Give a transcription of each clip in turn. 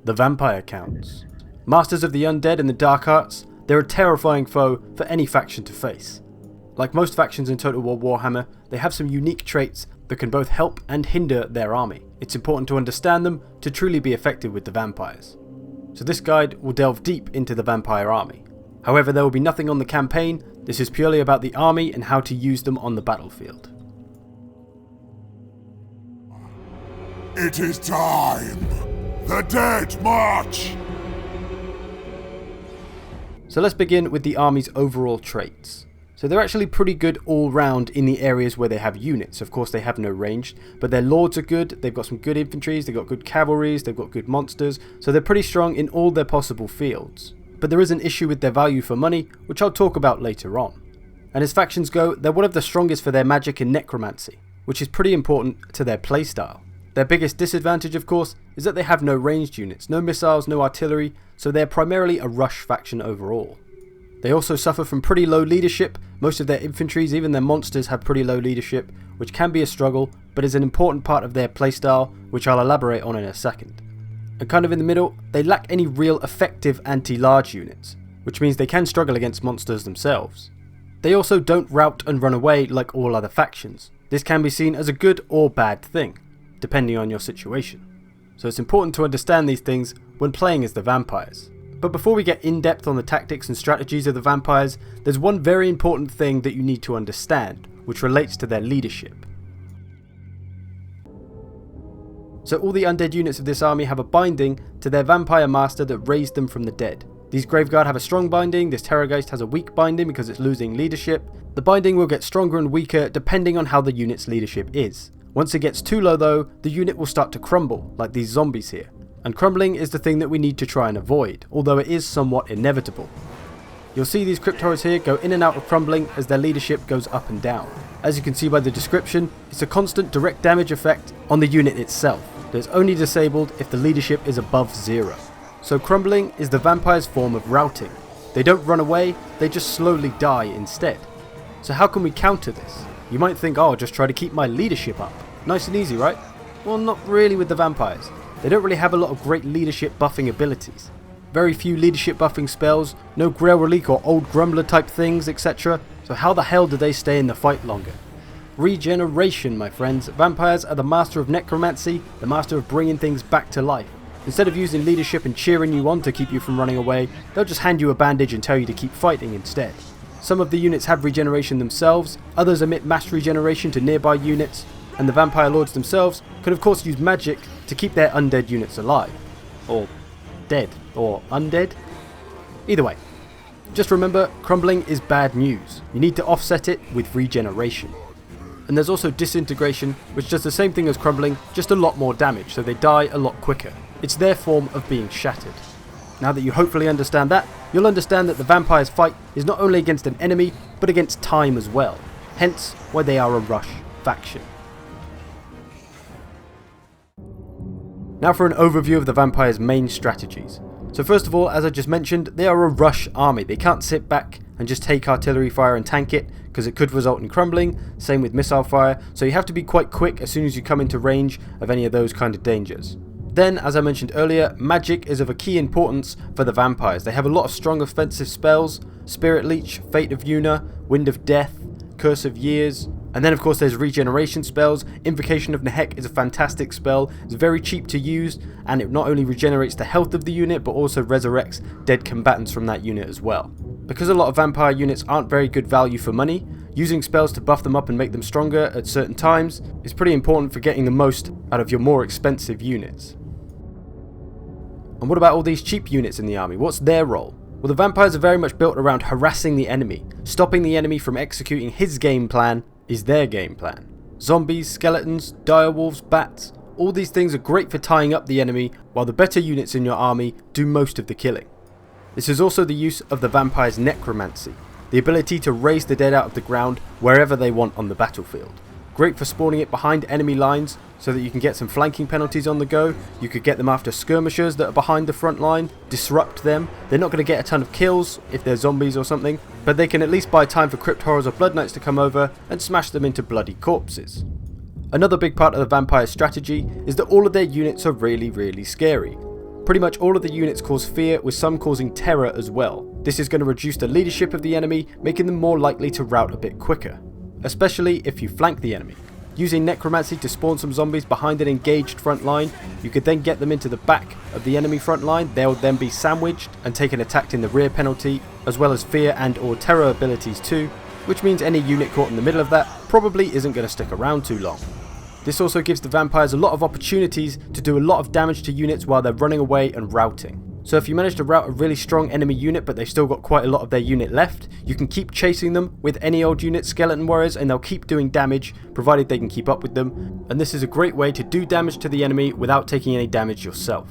The Vampire Counts. Masters of the undead and the dark arts, they're a terrifying foe for any faction to face. Like most factions in Total War Warhammer, they have some unique traits that can both help and hinder their army. It's important to understand them to truly be effective with the vampires. So this guide will delve deep into the vampire army. However, there will be nothing on the campaign, this is purely about the army and how to use them on the battlefield. It is time! The dead march! So let's begin with the army's overall traits. So they're actually pretty good all round in the areas where they have units. Of course they have no ranged, but their lords are good, they've got some good infantries, they've got good cavalries, they've got good monsters, so they're pretty strong in all their possible fields. But there is an issue with their value for money, which I'll talk about later on. And as factions go, they're one of the strongest for their magic and necromancy, which is pretty important to their playstyle. Their biggest disadvantage, of course, is that they have no ranged units, no missiles, no artillery, so they're primarily a rush faction overall. They also suffer from pretty low leadership. Most of their infantries, even their monsters, have pretty low leadership, which can be a struggle, but is an important part of their playstyle, which I'll elaborate on in a second. And kind of in the middle, they lack any real effective anti-large units, which means they can struggle against monsters themselves. They also don't rout and run away like all other factions. This can be seen as a good or bad thing, depending on your situation. So it's important to understand these things when playing as the vampires. But before we get in depth on the tactics and strategies of the vampires, there's one very important thing that you need to understand, which relates to their leadership. So all the undead units of this army have a binding to their vampire master that raised them from the dead. These Graveguard have a strong binding, this Terrorgeist has a weak binding because it's losing leadership. The binding will get stronger and weaker depending on how the unit's leadership is. Once it gets too low though, the unit will start to crumble, like these zombies here. And crumbling is the thing that we need to try and avoid, although it is somewhat inevitable. You'll see these crypt horrors here go in and out of crumbling as their leadership goes up and down. As you can see by the description, it's a constant direct damage effect on the unit itself, that is only disabled if the leadership is above 0. So crumbling is the vampire's form of routing. They don't run away, they just slowly die instead. So how can we counter this? You might think, oh, I'll just try to keep my leadership up. Nice and easy, right? Well, not really with the vampires. They don't really have a lot of great leadership buffing abilities. Very few leadership buffing spells, no Grail Relic or Old Grumbler type things, etc. So how the hell do they stay in the fight longer? Regeneration, my friends. Vampires are the master of necromancy, the master of bringing things back to life. Instead of using leadership and cheering you on to keep you from running away, they'll just hand you a bandage and tell you to keep fighting instead. Some of the units have regeneration themselves, others emit mass regeneration to nearby units, and the vampire lords themselves can of course use magic to keep their undead units alive. Or dead. Or undead. Either way, just remember, crumbling is bad news. You need to offset it with regeneration. And there's also disintegration, which does the same thing as crumbling, just a lot more damage, so they die a lot quicker. It's their form of being shattered. Now that you hopefully understand that, you'll understand that the vampires' fight is not only against an enemy, but against time as well. Hence, why they are a rush faction. Now for an overview of the vampires' main strategies. So first of all, as I just mentioned, they are a rush army. They can't sit back and just take artillery fire and tank it, because it could result in crumbling, same with missile fire, so you have to be quite quick as soon as you come into range of any of those kind of dangers. Then, as I mentioned earlier, magic is of a key importance for the vampires. They have a lot of strong offensive spells: Spirit Leech, Fate of Yuna, Wind of Death, Curse of Years, and then of course there's regeneration spells. Invocation of Nehek is a fantastic spell, it's very cheap to use, and it not only regenerates the health of the unit, but also resurrects dead combatants from that unit as well. Because a lot of vampire units aren't very good value for money, using spells to buff them up and make them stronger at certain times is pretty important for getting the most out of your more expensive units. And what about all these cheap units in the army? What's their role? Well, the vampires are very much built around harassing the enemy. Stopping the enemy from executing his game plan is their game plan. Zombies, skeletons, direwolves, bats, all these things are great for tying up the enemy, while the better units in your army do most of the killing. This is also the use of the vampire's necromancy, the ability to raise the dead out of the ground wherever they want on the battlefield. Great for spawning it behind enemy lines so that you can get some flanking penalties on the go. You could get them after skirmishers that are behind the front line, disrupt them. They're not going to get a ton of kills if they're zombies or something, but they can at least buy time for Crypt Horrors or Blood Knights to come over and smash them into bloody corpses. Another big part of the vampire strategy is that all of their units are really scary. Pretty much all of the units cause fear, with some causing terror as well. This is going to reduce the leadership of the enemy, making them more likely to rout a bit quicker, especially if you flank the enemy. Using necromancy to spawn some zombies behind an engaged front line, you could then get them into the back of the enemy front line. They'll then be sandwiched and take an attacked in the rear penalty, as well as fear and or terror abilities too, which means any unit caught in the middle of that probably isn't going to stick around too long. This also gives the vampires a lot of opportunities to do a lot of damage to units while they're running away and routing. So if you manage to rout a really strong enemy unit but they've still got quite a lot of their unit left, you can keep chasing them with any old unit skeleton warriors and they'll keep doing damage provided they can keep up with them, and this is a great way to do damage to the enemy without taking any damage yourself.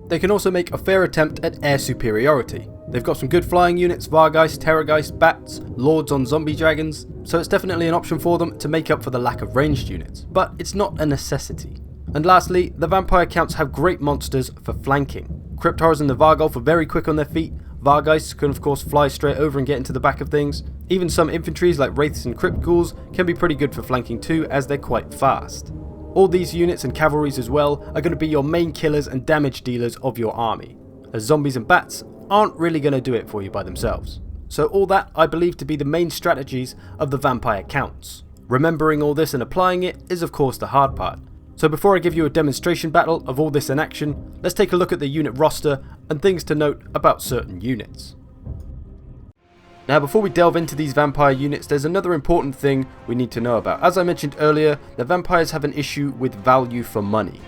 They can also make a fair attempt at air superiority. They've got some good flying units, Vargeist, Terrorgeist, Bats, Lords on zombie dragons, so it's definitely an option for them to make up for the lack of ranged units, but it's not a necessity. And lastly, the vampire counts have great monsters for flanking. Crypt Horrors and the Vargolf are very quick on their feet. Vargeists can of course fly straight over and get into the back of things. Even some infantries like Wraiths and Crypt Ghouls can be pretty good for flanking too, as they're quite fast. All these units and cavalries as well are going to be your main killers and damage dealers of your army, as zombies and bats aren't really going to do it for you by themselves. So all that I believe to be the main strategies of the vampire counts. Remembering all this and applying it is of course the hard part. So before I give you a demonstration battle of all this in action, let's take a look at the unit roster and things to note about certain units. Now before we delve into these vampire units, there's another important thing we need to know about. As I mentioned earlier, the vampires have an issue with value for money.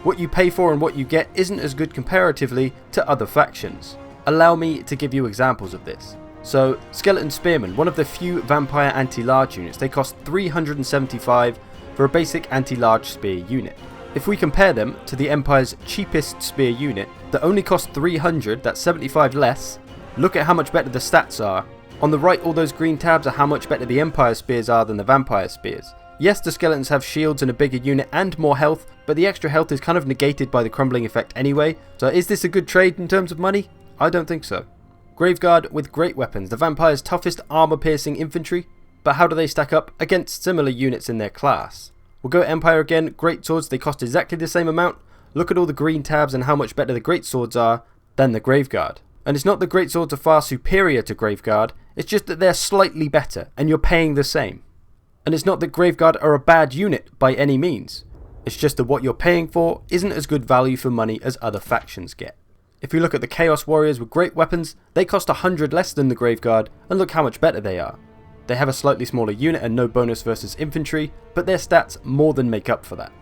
What you pay for and what you get isn't as good comparatively to other factions. Allow me to give you examples of this. So, Skeleton Spearmen, one of the few vampire anti-large units, they cost 375 for a basic anti-large spear unit. If we compare them to the Empire's cheapest spear unit that only cost 300, that's 75 less, look at how much better the stats are. On the right, all those green tabs are how much better the Empire spears are than the vampire spears. Yes, the skeletons have shields and a bigger unit and more health, but the extra health is kind of negated by the crumbling effect anyway, so is this a good trade in terms of money? I don't think so. Graveguard with great weapons, the vampire's toughest armor-piercing infantry, but how do they stack up against similar units in their class? We'll go Empire again. Great swords, they cost exactly the same amount. Look at all the green tabs and how much better the great swords are than the Graveguard. And it's not that great swords are far superior to Graveguard, it's just that they're slightly better and you're paying the same. And it's not that Graveguard are a bad unit by any means, it's just that what you're paying for isn't as good value for money as other factions get. If you look at the Chaos Warriors with great weapons, they cost 100 less than the Graveguard, and look how much better they are. They have a slightly smaller unit and no bonus versus infantry, but their stats more than make up for that.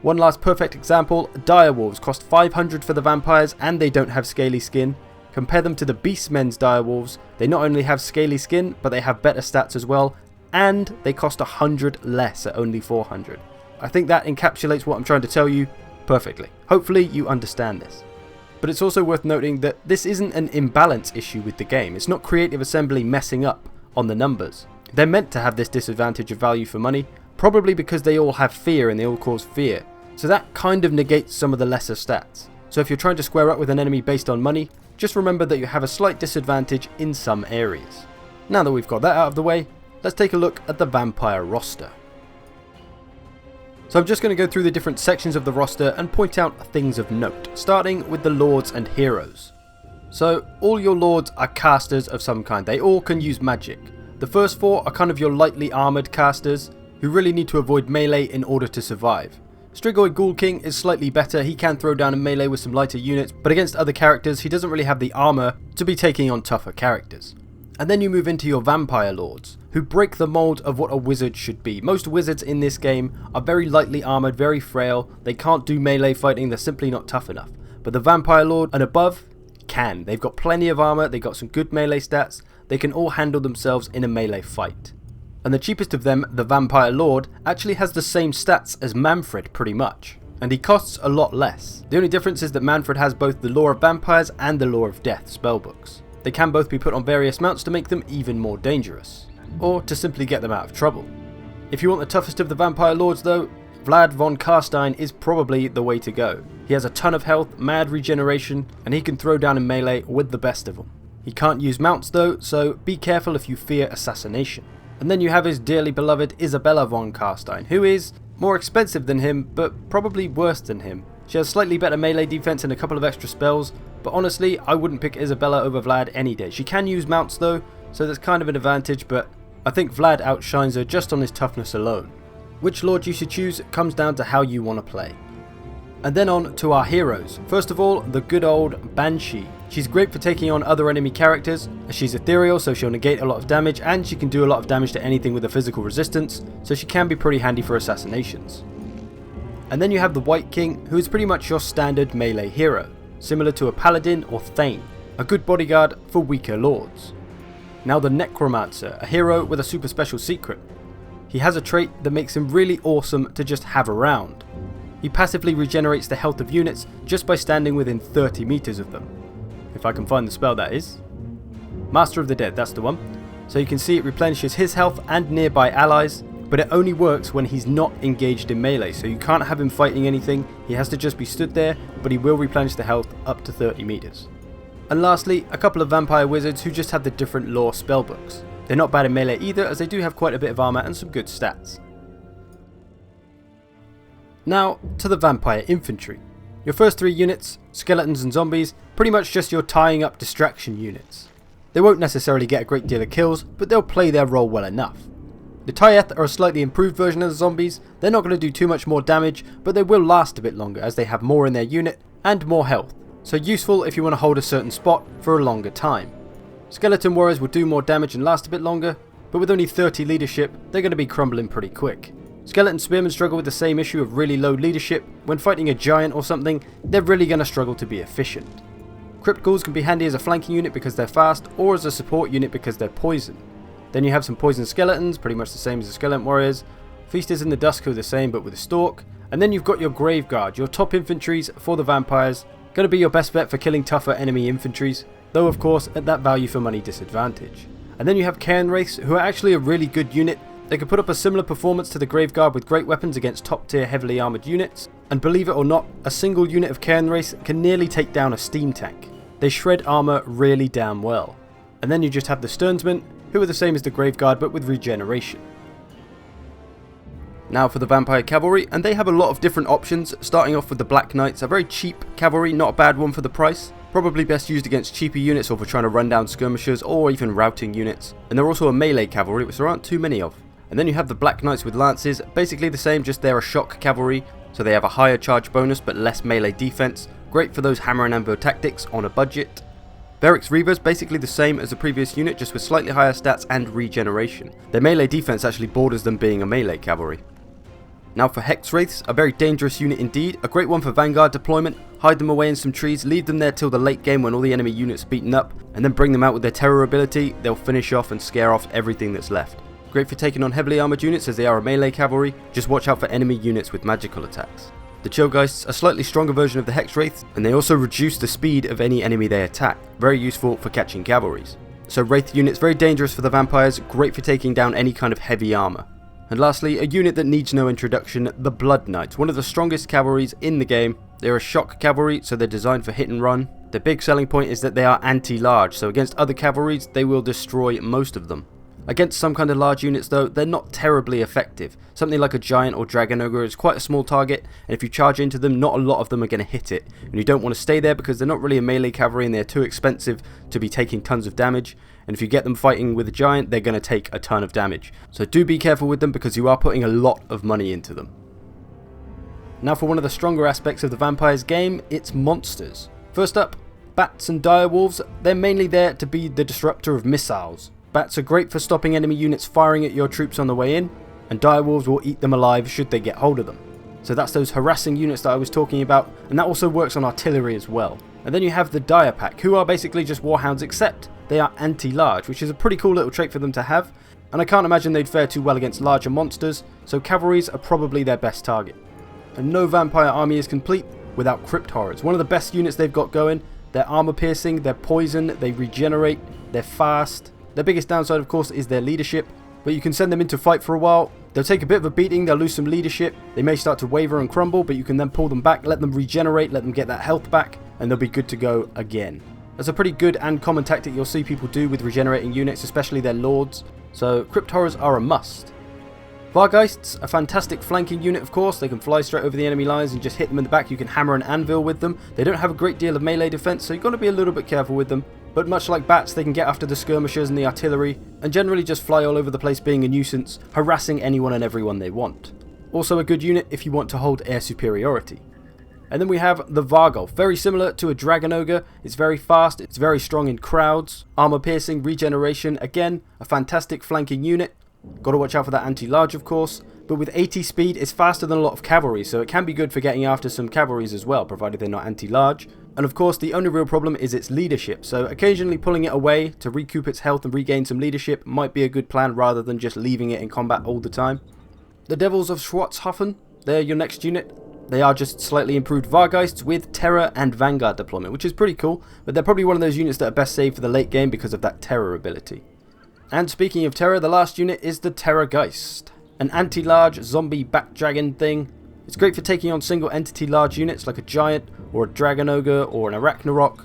One last perfect example, Direwolves cost 500 for the vampires and they don't have scaly skin. Compare them to the Beastmen's Direwolves, they not only have scaly skin, but they have better stats as well, and they cost 100 less at only 400. I think that encapsulates what I'm trying to tell you perfectly. Hopefully you understand this. But it's also worth noting that this isn't an imbalance issue with the game, it's not Creative Assembly messing up on the numbers. They're meant to have this disadvantage of value for money, probably because they all have fear and they all cause fear, so that kind of negates some of the lesser stats. So if you're trying to square up with an enemy based on money, just remember that you have a slight disadvantage in some areas. Now that we've got that out of the way, let's take a look at the vampire roster. So I'm just going to go through the different sections of the roster and point out things of note, starting with the lords and heroes. So all your lords are casters of some kind, they all can use magic. The first four are kind of your lightly armoured casters, who really need to avoid melee in order to survive. Strigoi Ghoul King is slightly better, he can throw down a melee with some lighter units, but against other characters he doesn't really have the armour to be taking on tougher characters. And then you move into your vampire lords, who break the mould of what a wizard should be. Most wizards in this game are very lightly armoured, very frail, they can't do melee fighting, they're simply not tough enough. But the vampire lord and above can. They've got plenty of armour, they've got some good melee stats, they can all handle themselves in a melee fight. And the cheapest of them, the vampire lord, actually has the same stats as Manfred pretty much. And he costs a lot less. The only difference is that Manfred has both the Lore of Vampires and the Lore of Death spellbooks. They can both be put on various mounts to make them even more dangerous, or to simply get them out of trouble. If you want the toughest of the vampire lords though, Vlad von Carstein is probably the way to go. He has a ton of health, mad regeneration, and he can throw down in melee with the best of them. He can't use mounts though, so be careful if you fear assassination. And then you have his dearly beloved Isabella von Carstein, who is More expensive than him, but probably worse than him. She has slightly better melee defense and a couple of extra spells, but honestly, I wouldn't pick Isabella over Vlad any day. She can use mounts though, so that's kind of an advantage, but I think Vlad outshines her just on his toughness alone. Which lord you should choose comes down to how you want to play. And then on to our heroes. First of all, the good old Banshee. She's great for taking on other enemy characters, as she's ethereal so she'll negate a lot of damage, and she can do a lot of damage to anything with a physical resistance, so she can be pretty handy for assassinations. And then you have the White King, who is pretty much your standard melee hero, similar to a Paladin or Thane, a good bodyguard for weaker lords. Now the Necromancer, a hero with a super special secret. He has a trait that makes him really awesome to just have around. He passively regenerates the health of units just by standing within 30 meters of them. If I can find the spell, that is. Master of the Dead, that's the one. So you can see it replenishes his health and nearby allies, but it only works when he's not engaged in melee, so you can't have him fighting anything, he has to just be stood there, but he will replenish the health up to 30 meters. And lastly, a couple of vampire wizards who just have the different lore spellbooks. They're not bad in melee either, as they do have quite a bit of armor and some good stats. Now to the vampire infantry. Your first 3 units, skeletons and zombies, pretty much just your tying up distraction units. They won't necessarily get a great deal of kills, but they'll play their role well enough. The Tyeth are a slightly improved version of the zombies. They're not going to do too much more damage, but they will last a bit longer as they have more in their unit and more health, so useful if you want to hold a certain spot for a longer time. Skeleton warriors will do more damage and last a bit longer, but with only 30 leadership, they're going to be crumbling pretty quick. Skeleton spearmen struggle with the same issue of really low leadership. When fighting a giant or something, they're really going to struggle to be efficient. Crypt ghouls can be handy as a flanking unit because they're fast, or as a support unit because they're poison. Then you have some poison skeletons, pretty much the same as the skeleton warriors. Feasters in the dusk are the same but with a stalk. And then you've got your grave guard, your top infantries for the vampires. Going to be your best bet for killing tougher enemy infantries, though of course at that value for money disadvantage. And then you have cairn wraiths, who are actually a really good unit. They can put up a similar performance to the grave guard with great weapons against top tier heavily armoured units. And believe it or not, a single unit of cairn wraiths can nearly take down a steam tank. They shred armour really damn well. And then you just have the Sternsmen, who are the same as the grave guard but with regeneration. Now for the vampire cavalry, and they have a lot of different options, starting off with the Black Knights, a very cheap cavalry, not a bad one for the price. Probably best used against cheaper units or for trying to run down skirmishers or even routing units. And they're also a melee cavalry, which there aren't too many of. And then you have the Black Knights with lances, basically the same, just they're a shock cavalry, so they have a higher charge bonus but less melee defense. Great for those hammer and anvil tactics on a budget. Beric's Reavers, basically the same as the previous unit, just with slightly higher stats and regeneration. Their melee defense actually borders them being a melee cavalry. Now for Hex Wraiths, a very dangerous unit indeed, a great one for vanguard deployment. Hide them away in some trees, leave them there till the late game when all the enemy units are beaten up, and then bring them out with their terror ability. They'll finish off and scare off everything that's left. Great for taking on heavily armoured units as they are a melee cavalry, just watch out for enemy units with magical attacks. The Chillgeists, a slightly stronger version of the Hex Wraiths, and they also reduce the speed of any enemy they attack, very useful for catching cavalries. So Wraith units, very dangerous for the vampires, great for taking down any kind of heavy armour. And lastly, a unit that needs no introduction, the Blood Knights, one of the strongest cavalries in the game. They're a shock cavalry, so they're designed for hit and run. Their big selling point is that they are anti-large, so against other cavalries they will destroy most of them. Against some kind of large units though, they're not terribly effective. Something like a giant or dragon ogre is quite a small target, and if you charge into them, not a lot of them are going to hit it. And you don't want to stay there because they're not really a melee cavalry and they're too expensive to be taking tons of damage. And if you get them fighting with a giant, they're going to take a ton of damage. So do be careful with them because you are putting a lot of money into them. Now for one of the stronger aspects of the vampires game, it's monsters. First up, bats and direwolves. They're mainly there to be the disruptor of missiles. Bats are great for stopping enemy units firing at your troops on the way in, and direwolves will eat them alive should they get hold of them. So that's those harassing units that I was talking about, and that also works on artillery as well. And then you have the Dire Pack, who are basically just warhounds, except they are anti-large, which is a pretty cool little trait for them to have, and I can't imagine they'd fare too well against larger monsters, so cavalries are probably their best target. And no vampire army is complete without Crypt Horrors, one of the best units they've got going. They're armor piercing, they're poison, they regenerate, they're fast. Their biggest downside of course is their leadership, but you can send them into fight for a while. They'll take a bit of a beating, they'll lose some leadership, they may start to waver and crumble, but you can then pull them back, let them regenerate, let them get that health back, and they'll be good to go again. That's a pretty good and common tactic you'll see people do with regenerating units, especially their lords, so Crypt Horrors are a must. Vargeists, a fantastic flanking unit of course. They can fly straight over the enemy lines and just hit them in the back. You can hammer an anvil with them. They don't have a great deal of melee defense, so you've got to be a little bit careful with them. But much like bats, they can get after the skirmishers and the artillery, and generally just fly all over the place being a nuisance, harassing anyone and everyone they want. Also a good unit if you want to hold air superiority. And then we have the Vargulf, very similar to a Dragon Ogre. It's very fast, it's very strong in crowds, armor piercing, regeneration, again, a fantastic flanking unit. Got to watch out for that anti-large of course, but with 80 speed it's faster than a lot of cavalry, so it can be good for getting after some cavalries as well, provided they're not anti-large. And of course the only real problem is its leadership, so occasionally pulling it away to recoup its health and regain some leadership might be a good plan rather than just leaving it in combat all the time. The Devils of Schwarzhofen, they're your next unit. They are just slightly improved Vargeists with Terror and Vanguard deployment, which is pretty cool, but they're probably one of those units that are best saved for the late game because of that Terror ability. And speaking of Terror, the last unit is the Terrorgeist, an anti-large zombie bat dragon thing. It's great for taking on single entity large units like a giant or a dragon ogre or an arachnarok.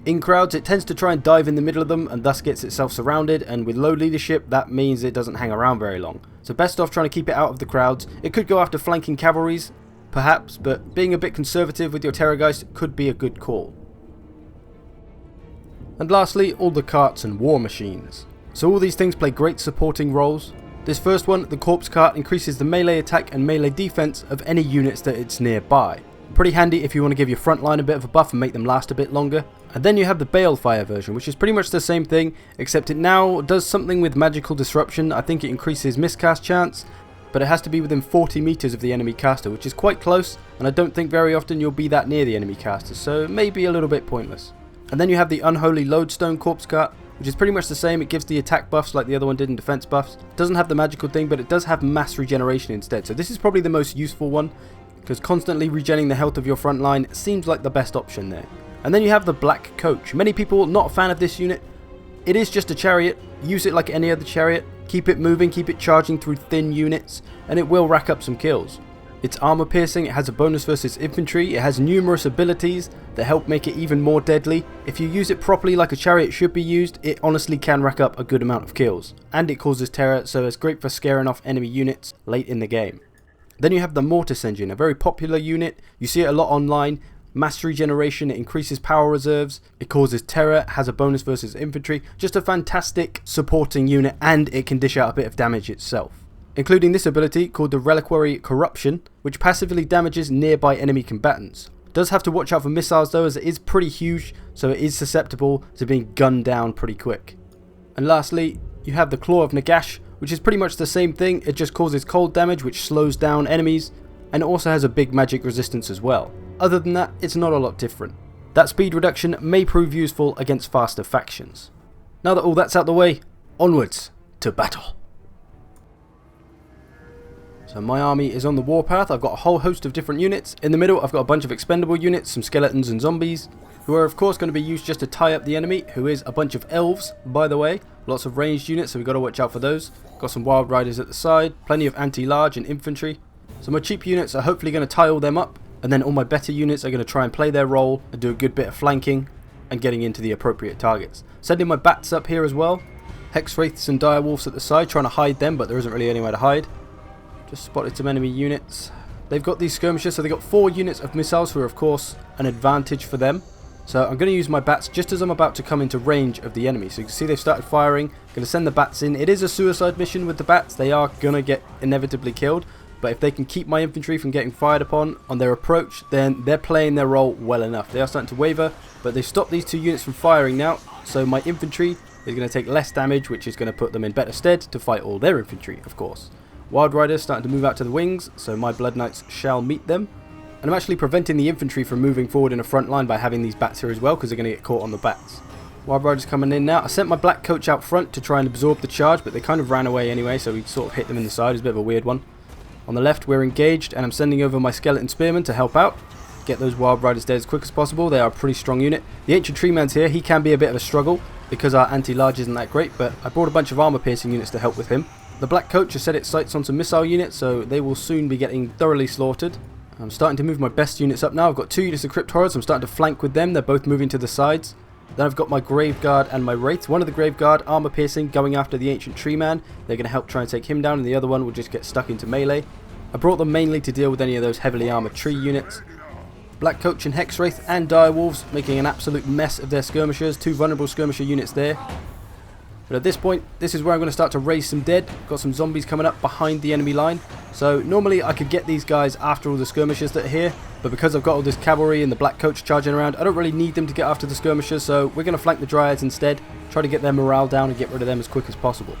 In crowds it tends to try and dive in the middle of them and thus gets itself surrounded, and with low leadership that means it doesn't hang around very long. So best off trying to keep it out of the crowds. It could go after flanking cavalries, perhaps, but being a bit conservative with your Terrorgeist could be a good call. And lastly, all the carts and war machines. So all these things play great supporting roles. This first one, the Corpse Cart, increases the melee attack and melee defense of any units that it's nearby. Pretty handy if you want to give your front line a bit of a buff and make them last a bit longer. And then you have the Balefire version, which is pretty much the same thing, except it now does something with magical disruption. I think it increases miscast chance, but it has to be within 40 meters of the enemy caster, which is quite close, and I don't think very often you'll be that near the enemy caster, so it may be a little bit pointless. And then you have the Unholy Lodestone Corpse Cart, which is pretty much the same. It gives the attack buffs like the other one did in defense buffs. It doesn't have the magical thing, but it does have mass regeneration instead, so this is probably the most useful one, because constantly regenerating the health of your front line seems like the best option there. And then you have the Black Coach. Many people not a fan of this unit. It is just a chariot. Use it like any other chariot. Keep it moving, keep it charging through thin units, and it will rack up some kills. It's armor piercing, it has a bonus versus infantry, it has numerous abilities that help make it even more deadly. If you use it properly like a chariot should be used, it honestly can rack up a good amount of kills. And it causes terror, so it's great for scaring off enemy units late in the game. Then you have the Mortis Engine, a very popular unit. You see it a lot online. Mass regeneration, it increases power reserves, it causes terror, has a bonus versus infantry. Just a fantastic supporting unit, and it can dish out a bit of damage itself. Including this ability called the Reliquary Corruption, which passively damages nearby enemy combatants. Does have to watch out for missiles though, as it is pretty huge, so it is susceptible to being gunned down pretty quick. And lastly, you have the Claw of Nagash, which is pretty much the same thing. It just causes cold damage, which slows down enemies, and it also has a big magic resistance as well. Other than that, it's not a lot different. That speed reduction may prove useful against faster factions. Now that all that's out the way, onwards to battle. So my army is on the warpath. I've got a whole host of different units. In the middle I've got a bunch of expendable units, some skeletons and zombies, who are of course going to be used just to tie up the enemy, who is a bunch of elves by the way. Lots of ranged units, so we've got to watch out for those. Got some wild riders at the side, plenty of anti-large and infantry. So my cheap units are hopefully going to tie all them up, and then all my better units are going to try and play their role and do a good bit of flanking and getting into the appropriate targets. Sending my bats up here as well. Hex Wraiths and Direwolves at the side, trying to hide them, but there isn't really anywhere to hide. Just spotted some enemy units. They've got these skirmishers, so they've got 4 units of missiles, who are of course an advantage for them. So I'm going to use my bats just as I'm about to come into range of the enemy. So you can see they've started firing. Going to send the bats in. It is a suicide mission with the bats. They are going to get inevitably killed. But if they can keep my infantry from getting fired upon on their approach, then they're playing their role well enough. They are starting to waver, but they've stopped these 2 units from firing now. So my infantry is going to take less damage, which is going to put them in better stead to fight all their infantry, of course. Wild Riders starting to move out to the wings, so my Blood Knights shall meet them. And I'm actually preventing the infantry from moving forward in a front line by having these bats here as well, because they're going to get caught on the bats. Wild Riders coming in now. I sent my Black Coach out front to try and absorb the charge, but they kind of ran away anyway, so we sort of hit them in the side. It's a bit of a weird one. On the left we're engaged, and I'm sending over my Skeleton Spearmen to help out. Get those Wild Riders dead as quick as possible. They are a pretty strong unit. The Ancient Tree Man's here. He can be a bit of a struggle, because our anti-large isn't that great, but I brought a bunch of armor piercing units to help with him. The Black Coach has set its sights on some missile units, so they will soon be getting thoroughly slaughtered. I'm starting to move my best units up now. I've got 2 units of Crypt Horrors. I'm starting to flank with them. They're both moving to the sides. Then I've got my Graveguard and my Wraith. One of the Graveguard, armor piercing, going after the Ancient Tree Man. They're going to help try and take him down, and the other one will just get stuck into melee. I brought them mainly to deal with any of those heavily armored tree units. Black Coach and Hex Wraith and Direwolves making an absolute mess of their skirmishers. 2 vulnerable skirmisher units there. But at this point, this is where I'm going to start to raise some dead. Got some zombies coming up behind the enemy line. So normally I could get these guys after all the skirmishers that are here. But because I've got all this cavalry and the Black Coach charging around, I don't really need them to get after the skirmishers. So we're going to flank the Dryads instead. Try to get their morale down and get rid of them as quick as possible.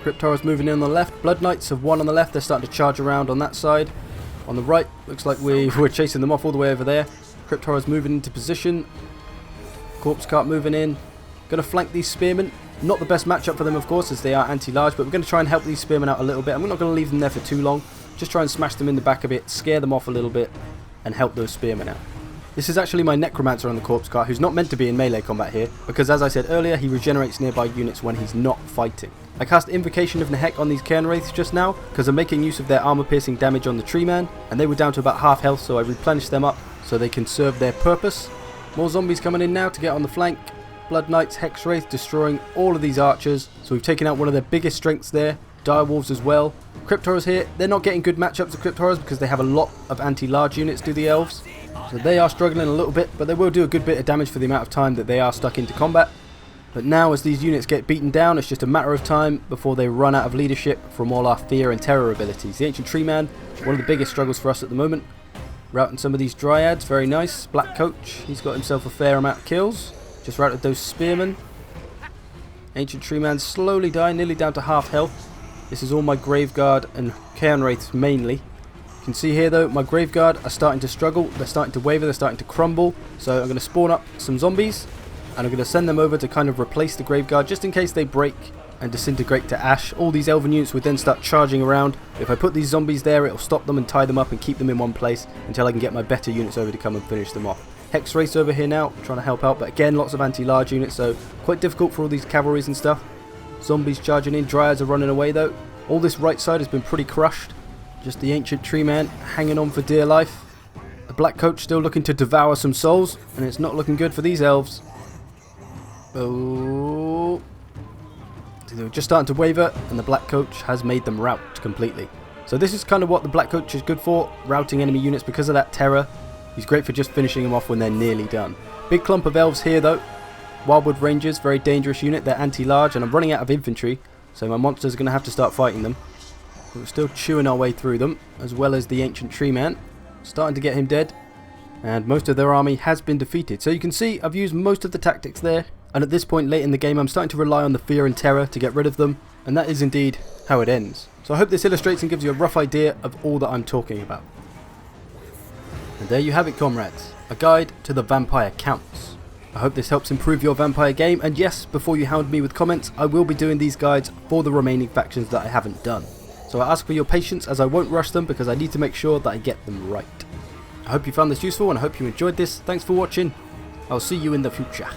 Crypt Horrors moving in on the left. Blood Knights have won on the left. They're starting to charge around on that side. On the right, looks like we're chasing them off all the way over there. Crypt Horrors moving into position. Corpse Cart moving in. Going to flank these Spearmen. Not the best matchup for them, of course, as they are anti-large, but we're going to try and help these Spearmen out a little bit. I'm not going to leave them there for too long. Just try and smash them in the back a bit, scare them off a little bit, and help those Spearmen out. This is actually my Necromancer on the Corpse Cart, who's not meant to be in melee combat here, because as I said earlier, he regenerates nearby units when he's not fighting. I cast Invocation of Nehek on these Cairn Wraiths just now, because I'm making use of their armor-piercing damage on the Tree Man, and they were down to about half health, so I replenished them up so they can serve their purpose. More zombies coming in now to get on the flank. Blood Knights, Hex Wraith destroying all of these archers, so we've taken out one of their biggest strengths there. Direwolves as well. Crypt Horrors here, they're not getting good matchups of Crypt Horrors because they have a lot of anti-large units, do the elves. So they are struggling a little bit, but they will do a good bit of damage for the amount of time that they are stuck into combat. But now as these units get beaten down, it's just a matter of time before they run out of leadership from all our fear and terror abilities. The Ancient Tree Man, one of the biggest struggles for us at the moment. Routing some of these Dryads, very nice. Black Coach, he's got himself a fair amount of kills. Just routed those Spearmen. Ancient Tree Man slowly dying, nearly down to half health. This is all my Graveguard and Cairn Wraiths mainly. You can see here though, my Graveguard are starting to struggle. They're starting to waver, they're starting to crumble. So I'm going to spawn up some zombies. And I'm going to send them over to kind of replace the Graveguard just in case they break and disintegrate to ash. All these elven units would then start charging around. If I put these zombies there, it'll stop them and tie them up and keep them in one place until I can get my better units over to come and finish them off. Hex Race over here now, trying to help out, but again, lots of anti-large units, so quite difficult for all these cavalries and stuff. Zombies charging in, Dryads are running away though. All this right side has been pretty crushed. Just the Ancient Tree Man hanging on for dear life. The Black Coach still looking to devour some souls, and it's not looking good for these elves. Oh, they're just starting to waver, and the Black Coach has made them rout completely. So this is kind of what the Black Coach is good for, routing enemy units because of that terror. He's great for just finishing them off when they're nearly done. Big clump of elves here though. Wildwood Rangers, very dangerous unit. They're anti-large, and I'm running out of infantry, so my monsters are going to have to start fighting them. But we're still chewing our way through them, as well as the Ancient Tree Man. Starting to get him dead, and most of their army has been defeated. So you can see I've used most of the tactics there, and at this point late in the game I'm starting to rely on the fear and terror to get rid of them, and that is indeed how it ends. So I hope this illustrates and gives you a rough idea of all that I'm talking about. And there you have it, comrades, a guide to the Vampire Counts. I hope this helps improve your vampire game, and yes, before you hound me with comments, I will be doing these guides for the remaining factions that I haven't done. So I ask for your patience as I won't rush them because I need to make sure that I get them right. I hope you found this useful and I hope you enjoyed this. Thanks for watching. I'll see you in the future.